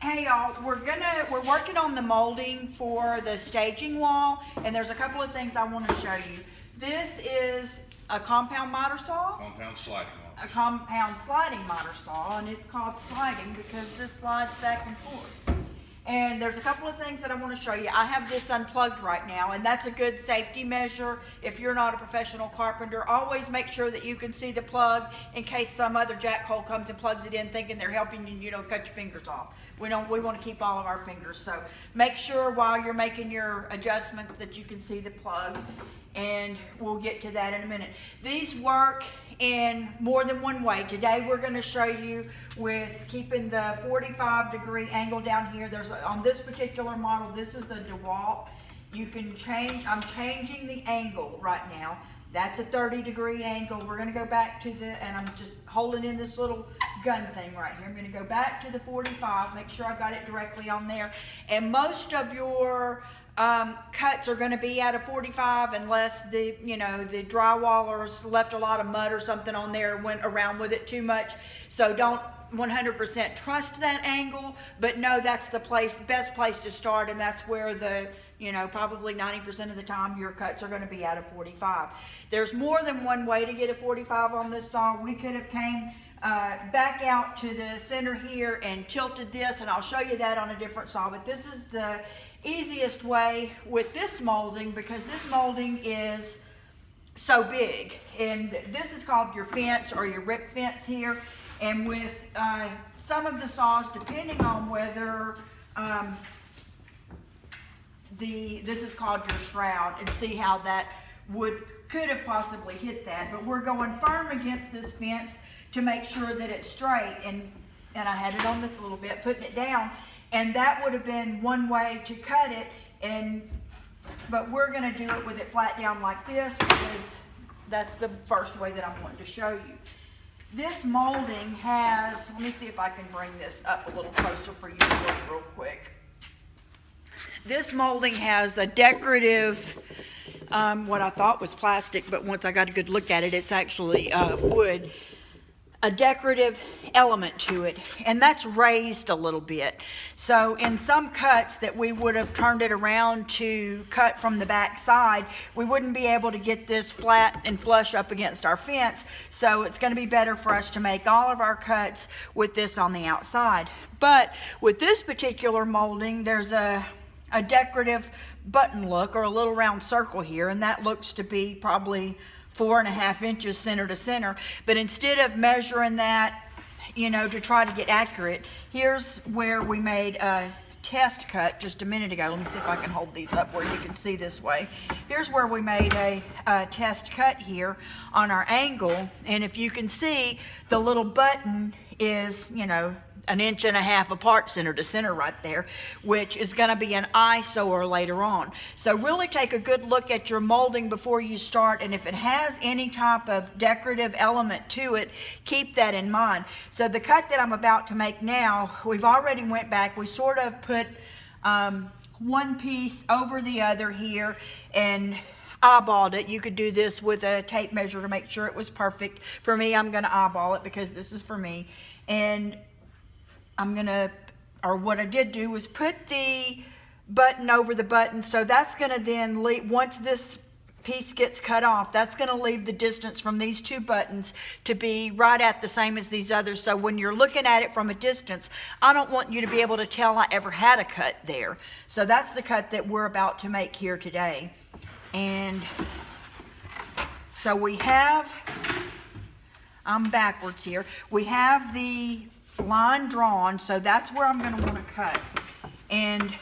Hey y'all, we're working on the molding for the staging wall, and there's a couple of things I want to show you. This is a compound miter saw. Compound sliding wall. A compound sliding miter saw, and it's called sliding because this slides back and forth. And there's a couple of things that I want to show you. I have this unplugged right now, and that's a good safety measure. If you're not a professional carpenter, always make sure that you can see the plug in case some other jackhole comes and plugs it in thinking they're helping you, cut your fingers off. We want to keep all of our fingers. So make sure while you're making your adjustments that you can see the plug, and we'll get to that in a minute. These work in more than one way. Today we're going to show you with keeping the 45-degree angle down here. On this particular model, this is a DeWalt. You can change, I'm changing the angle right now. That's a 30-degree angle. We're going to go back to and I'm just holding in this little gun thing right here. I'm going to go back to the 45, make sure I got it directly on there. And most of your cuts are going to be at a 45 unless the drywallers left a lot of mud or something on there and went around with it too much. So don't 100% trust that angle, but no, that's the best place to start, and that's where probably 90% of the time your cuts are going to be at a 45. There's more than one way to get a 45 on this saw. We could have came back out to the center here and tilted this, and I'll show you that on a different saw, but this is the easiest way with this molding because this molding is so big. And this is called your fence or your rip fence here. And with some of the saws, depending on whether this is called your shroud, and see how that could have possibly hit that. But we're going firm against this fence to make sure that it's straight. And I had it on this a little bit, putting it down. And that would have been one way to cut it, but we're going to do it with it flat down like this because that's the first way that I'm wanting to show you. This molding has, let me see if I can bring this up a little closer for you to look real quick. This molding has a decorative, what I thought was plastic, but once I got a good look at it, it's actually wood. A decorative element to it, and that's raised a little bit. So in some cuts that we would have turned it around to cut from the back side, we wouldn't be able to get this flat and flush up against our fence. So it's going to be better for us to make all of our cuts with this on the outside. But with this particular molding, there's a decorative button look or a little round circle here, and that looks to be probably 4.5 inches center to center. But instead of measuring that, to try to get accurate, here's where we made a test cut just a minute ago. Let me see if I can hold these up where you can see this way. Here's where we made a test cut here on our angle. And if you can see, the little button is, 1.5 inches apart center to center right there, which is going to be an eyesore later on. So really take a good look at your molding before you start, and if it has any type of decorative element to it, keep that in mind. So the cut that I'm about to make now, we've already went back, we sort of put one piece over the other here and eyeballed it. You could do this with a tape measure to make sure it was perfect. For me, I'm going to eyeball it because this is for me. And what I did do was put the button over the button, so that's going to then leave, once this piece gets cut off, that's going to leave the distance from these two buttons to be right at the same as these others. So when you're looking at it from a distance, I don't want you to be able to tell I ever had a cut there. So that's the cut that we're about to make here today. And so we have, I'm backwards here, we have the line drawn, so that's where I'm going to want to cut. And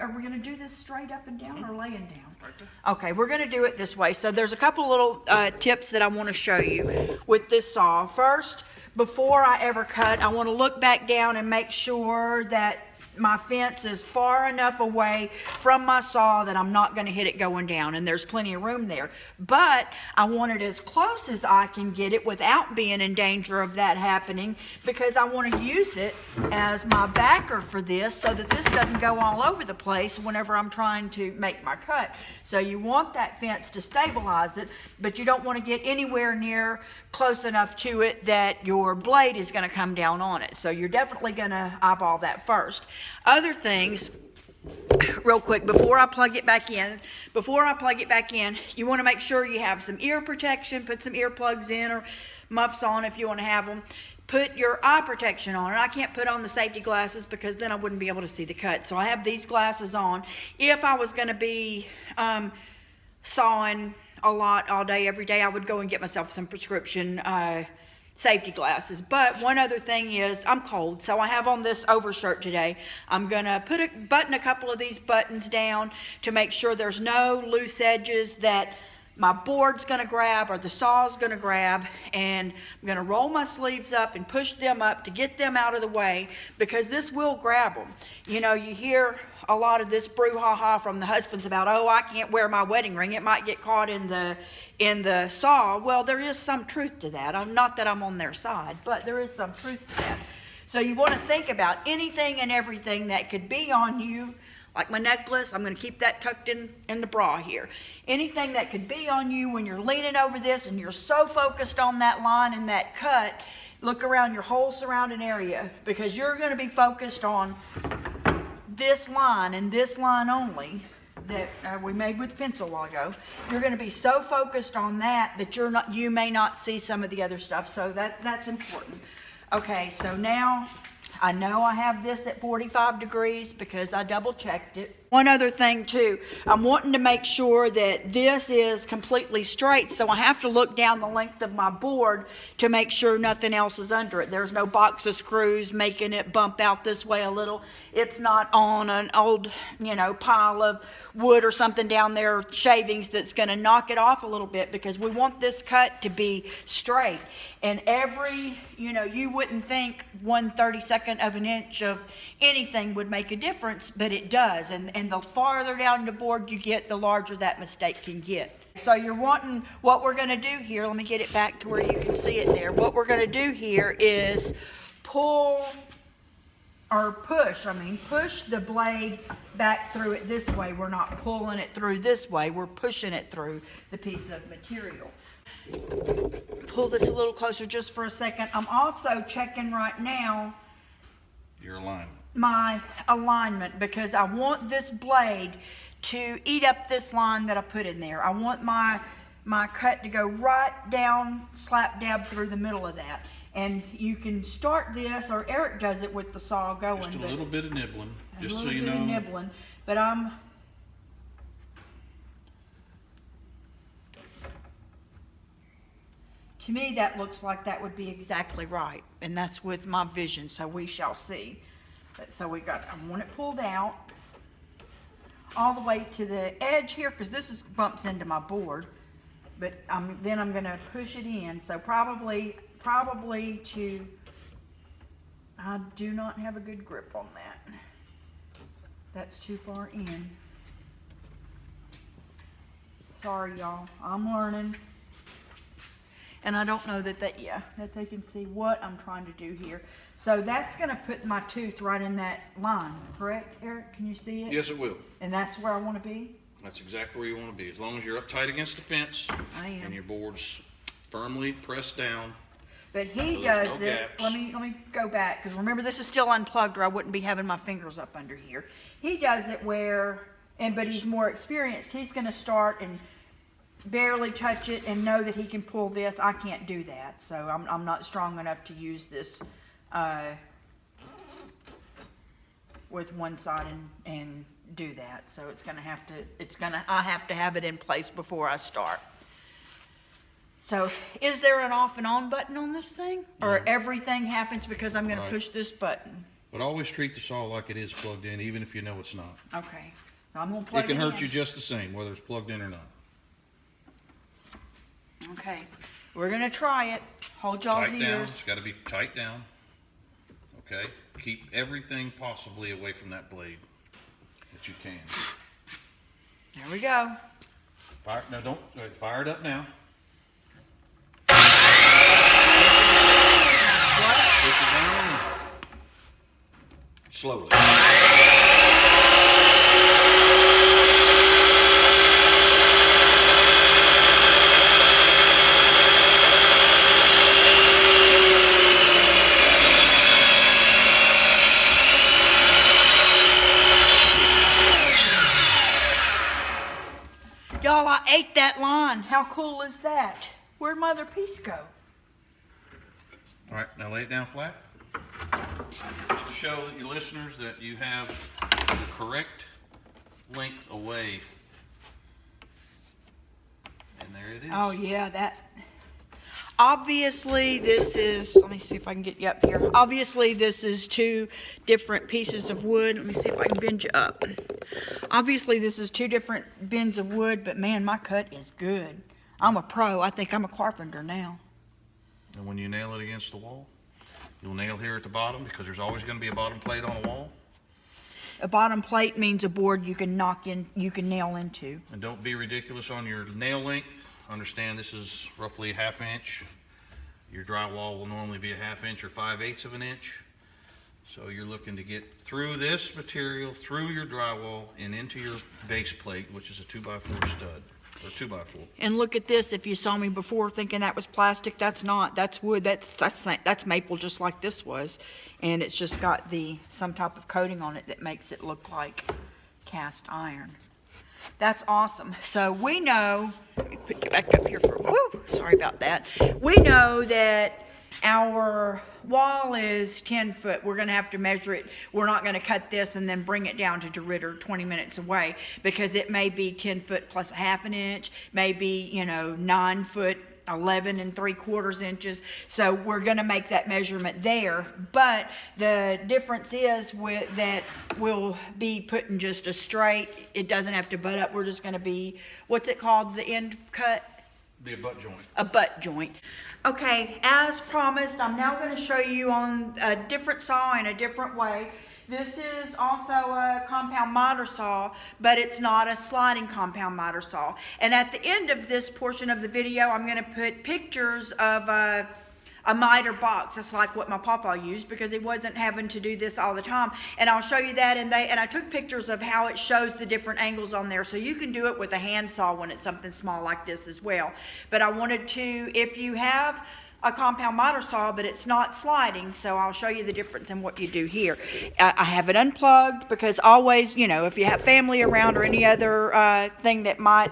are we going to do this straight up and down or laying down? Right there. Okay, we're going to do it this way. So there's a couple little tips that I want to show you with this saw. First, before I ever cut, I want to look back down and make sure that my fence is far enough away from my saw that I'm not going to hit it going down, and there's plenty of room there. But I want it as close as I can get it without being in danger of that happening, because I want to use it as my backer for this so that this doesn't go all over the place whenever I'm trying to make my cut. So you want that fence to stabilize it, but you don't want to get anywhere near close enough to it that your blade is going to come down on it. So you're definitely going to eyeball that first. Other things, real quick, before I plug it back in, you want to make sure you have some ear protection. Put some earplugs in or muffs on if you want to have them. Put your eye protection on. And I can't put on the safety glasses because then I wouldn't be able to see the cut. So I have these glasses on. If I was going to be sawing a lot all day, every day, I would go and get myself some prescription safety glasses. But one other thing is, I'm cold, so I have on this overshirt today. I'm gonna button a couple of these buttons down to make sure there's no loose edges that my board's gonna grab or the saw's gonna grab, and I'm gonna roll my sleeves up and push them up to get them out of the way, because this will grab them. You know, you hear a lot of this brouhaha from the husbands about, oh, I can't wear my wedding ring, it might get caught in the saw. Well, there is some truth to that. Not that I'm on their side, but there is some truth to that. So you want to think about anything and everything that could be on you. Like my necklace, I'm going to keep that tucked in the bra here. Anything that could be on you when you're leaning over this and you're so focused on that line and that cut, look around your whole surrounding area, because you're going to be focused on this line and this line only that we made with pencil a while ago. You're going to be so focused on that you may not see some of the other stuff. So that's important. Okay, so now I know I have this at 45 degrees because I double checked it. One other thing too, I'm wanting to make sure that this is completely straight, so I have to look down the length of my board to make sure nothing else is under it. There's no box of screws making it bump out this way a little. It's not on an old, pile of wood or something down there, shavings, that's going to knock it off a little bit, because we want this cut to be straight. And you wouldn't think 1/32 of an inch of anything would make a difference, but it does. And the farther down the board you get, the larger that mistake can get. So you're wanting, what we're going to do here, let me get it back to where you can see it there. What we're going to do here is push the blade back through it this way. We're not pulling it through this way, we're pushing it through the piece of material. Pull this a little closer just for a second. I'm also checking right now your alignment. My alignment, because I want this blade to eat up this line that I put in there. I want my cut to go right down, slap dab through the middle of that. And you can start this, or Eric does it with the saw going. Just a little bit of nibbling, just so you know. A little bit of nibbling, but to me that looks like that would be exactly right, and that's with my vision, so we shall see. So I want it pulled out all the way to the edge here, because this bumps into my board, but then I'm going to push it in. So probably I do not have a good grip on that. That's too far in. Sorry, y'all. I'm learning. And I don't know that they can see what I'm trying to do here. So that's going to put my tooth right in that line, correct, Eric? Can you see it? Yes, it will. And that's where I want to be? That's exactly where you want to be. As long as you're up tight against the fence. I am. And your board's firmly pressed down. But he does it. Let me go back, because remember, this is still unplugged, or I wouldn't be having my fingers up under here. He does it but he's more experienced. He's going to start and barely touch it and know that he can pull this. I can't do that, so I'm not strong enough to use this with one side and do that. So I have to have it in place before I start. So is there an off and on button on this thing? Or everything happens because I'm going to push this button? But always treat the saw like it is plugged in, even if you know it's not. Okay. So I'm going to plug it in. It can hurt you just the same, whether it's plugged in or not. Okay. We're going to try it. Hold y'all's ears. Tight down. It's got to be tight down. Okay? Keep everything possibly away from that blade that you can. There we go. Fire, no, don't, fire it up now. What? Push it down. Slowly. Y'all, I ate that line. How cool is that? Where'd my other piece go? All right, now lay it down flat. Just to show your listeners that you have the correct length away. And there it is. Oh yeah, that. Obviously this is, let me see if I can get you up here. Obviously this is two different pieces of wood. Let me see if I can bend you up. Obviously this is two different bends of wood, but man, my cut is good. I'm a pro. I think I'm a carpenter now. And when you nail it against the wall, you'll nail here at the bottom because there's always going to be a bottom plate on a wall. A bottom plate means a board you can knock in, you can nail into. And don't be ridiculous on your nail length. Understand this is roughly a 1/2 inch. Your drywall will normally be a 1/2 inch or 5/8 of an inch. So you're looking to get through this material, through your drywall, and into your base plate, which is a 2x4 stud, or 2x4. And look at this. If you saw me before thinking that was plastic, that's not. That's wood. That's maple, just like this was. And it's just got some type of coating on it that makes it look like cast iron. That's awesome. So we know, let me put you back up here for, whoo, sorry about that. We know that our wall is 10 foot. We're going to have to measure it. We're not going to cut this and then bring it down to DeRitter 20 minutes away, because it may be 10 foot plus a 1/2 inch, maybe, 9 foot, 11 3/4 inches. So we're going to make that measurement there. But the difference is that we'll be putting just a straight, it doesn't have to butt up. We're just going to be, what's it called, the end cut? Be a butt joint. A butt joint. Okay, as promised, I'm now going to show you on a different saw in a different way. This is also a compound miter saw, but it's not a sliding compound miter saw. And at the end of this portion of the video, I'm going to put pictures of a miter box. That's like what my papa used, because he wasn't having to do this all the time. And I'll show you that. And I took pictures of how it shows the different angles on there. So you can do it with a hand saw when it's something small like this as well. But I wanted to, if you have a compound miter saw, but it's not sliding, so I'll show you the difference in what you do here. I have it unplugged because always, if you have family around or any other thing that might,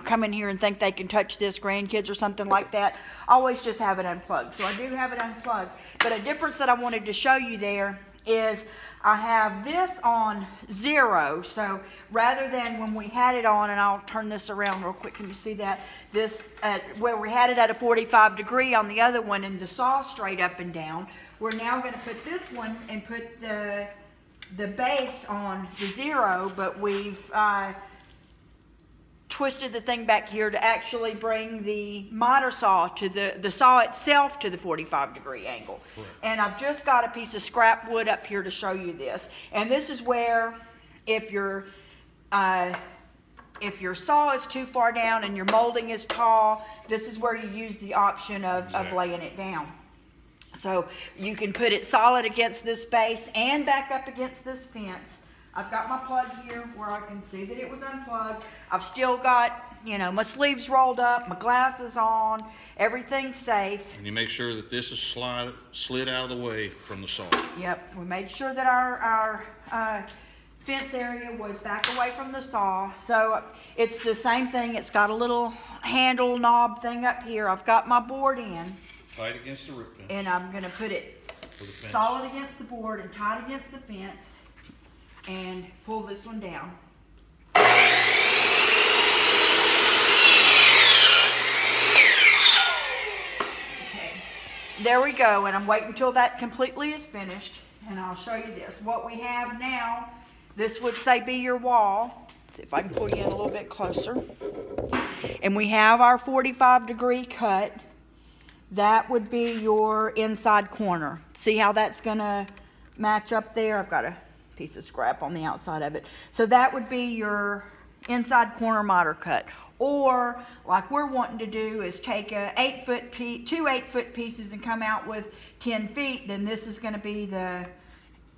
come in here and think they can touch this, grandkids or something like that, always just have it unplugged. So I do have it unplugged. But a difference that I wanted to show you there is I have this on 0. So rather than when we had it on, and I'll turn this around real quick, can you see that? This, where we had it at a 45 degree on the other one and the saw straight up and down, we're now going to put this one and put the base on the 0, but we've twisted the thing back here to actually bring the miter saw to the saw itself to the 45 degree angle. Correct. And I've just got a piece of scrap wood up here to show you this. And this is where, if your saw is too far down and your molding is tall, this is where you use the option of laying it down. So you can put it solid against this base and back up against this fence. I've got my plug here where I can see that it was unplugged. I've still got, my sleeves rolled up, my glasses on, everything's safe. And you make sure that this is slid out of the way from the saw. Yep, we made sure that our fence area was back away from the saw. So it's the same thing. It's got a little handle knob thing up here. I've got my board in. Tight against the root fence. And I'm going to put it solid against the board and tight against the fence. And pull this one down. Okay, there we go. And I'm waiting until that completely is finished, and I'll show you this. What we have now, this would say be your wall. Let's see if I can pull you in a little bit closer. And we have our 45 degree cut. that would be your inside corner. See how that's gonna match up there? I've got a piece of scrap on the outside of it. So that would be your inside corner miter cut. Or like we're wanting to do is take a 8-foot piece, two 8-foot pieces and come out with 10 feet. Then this is going to be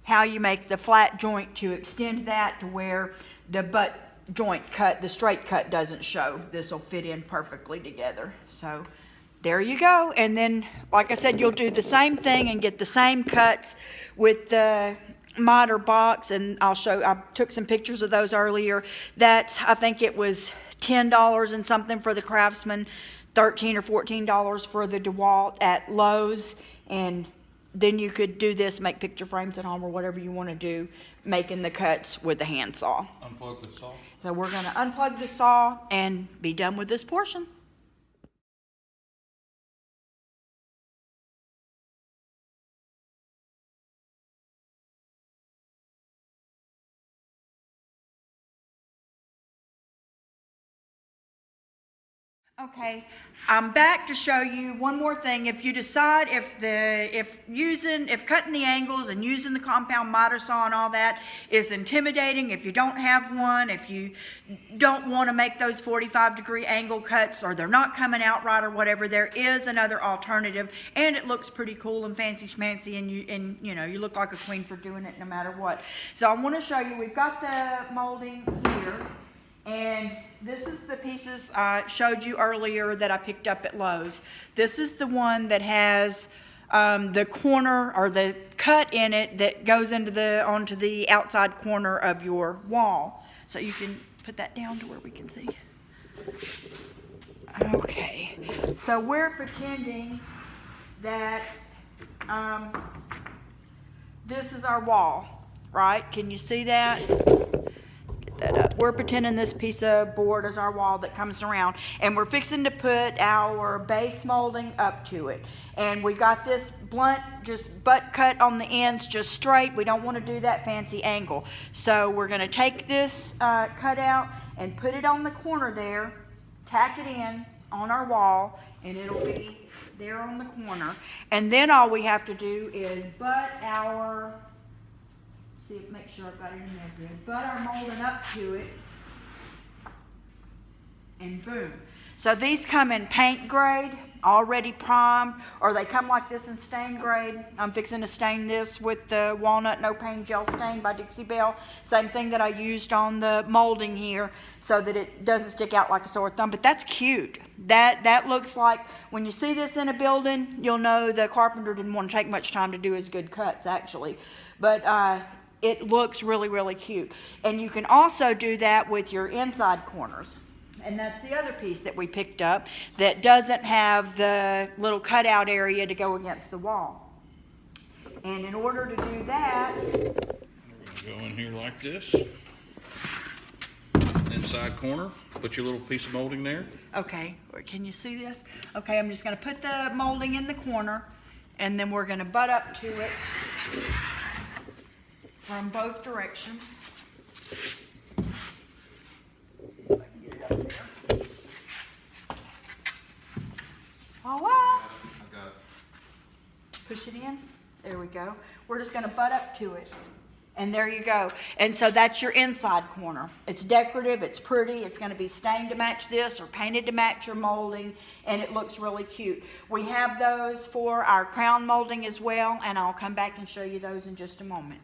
how you make the flat joint to extend that to where the butt joint cut, the straight cut doesn't show. This will fit in perfectly together. So there you go. And then, like I said, you'll do the same thing and get the same cuts with the miter box. And I took some pictures of those earlier. I think it was $10 and something for the Craftsman, $13 or $14 for the DeWalt at Lowe's. And then you could do this, make picture frames at home or whatever you want to do, making the cuts with the handsaw. Unplug the saw. So we're going to unplug the saw and be done with this portion. Okay, I'm back to show you one more thing. If you decide if cutting the angles and using the compound miter saw and all that is intimidating, if you don't have one, if you don't want to make those 45-degree angle cuts or they're not coming out right or whatever, there is another alternative, and it looks pretty cool and fancy schmancy, and you look like a queen for doing it no matter what. So I want to show you. We've got the molding here. And this is the pieces I showed you earlier that I picked up at Lowe's. This is the one that has the corner or the cut in it that goes onto the outside corner of your wall. So you can put that down to where we can see. Okay, so we're pretending that this is our wall, right? Can you see that? That up. We're pretending this piece of board is our wall that comes around, and we're fixing to put our base molding up to it. And we got this blunt, just butt cut on the ends, just straight. We don't want to do that fancy angle. So we're going to take this cutout and put it on the corner there, tack it in on our wall, and it'll be there on the corner. And then all we have to do is butt our make sure I've got it in there good. Butt our molding up to it, and boom. So these come in paint grade, already primed, or they come like this in stain grade. I'm fixing to stain this with the Walnut No Pain Gel Stain by Dixie Belle. Same thing that I used on the molding here so that it doesn't stick out like a sore thumb. But that's cute. That looks like, when you see this in a building, you'll know the carpenter didn't want to take much time to do his good cuts, actually. But it looks really, really cute. And you can also do that with your inside corners. And that's the other piece that we picked up that doesn't have the little cutout area to go against the wall. And in order to do that, we're going to go in here like this. Inside corner, put your little piece of molding there. okay, can you see this? Okay, I'm just going to put the molding in the corner, and then we're going to butt up to it from both directions. If I can get it up there. Voila! I got it. Push it in. There we go. We're just going to butt up to it. And there you go. And so that's your inside corner. It's decorative, it's pretty, it's going to be stained to match this or painted to match your molding, and it looks really cute. We have those for our crown molding as well, and I'll come back and show you those in just a moment.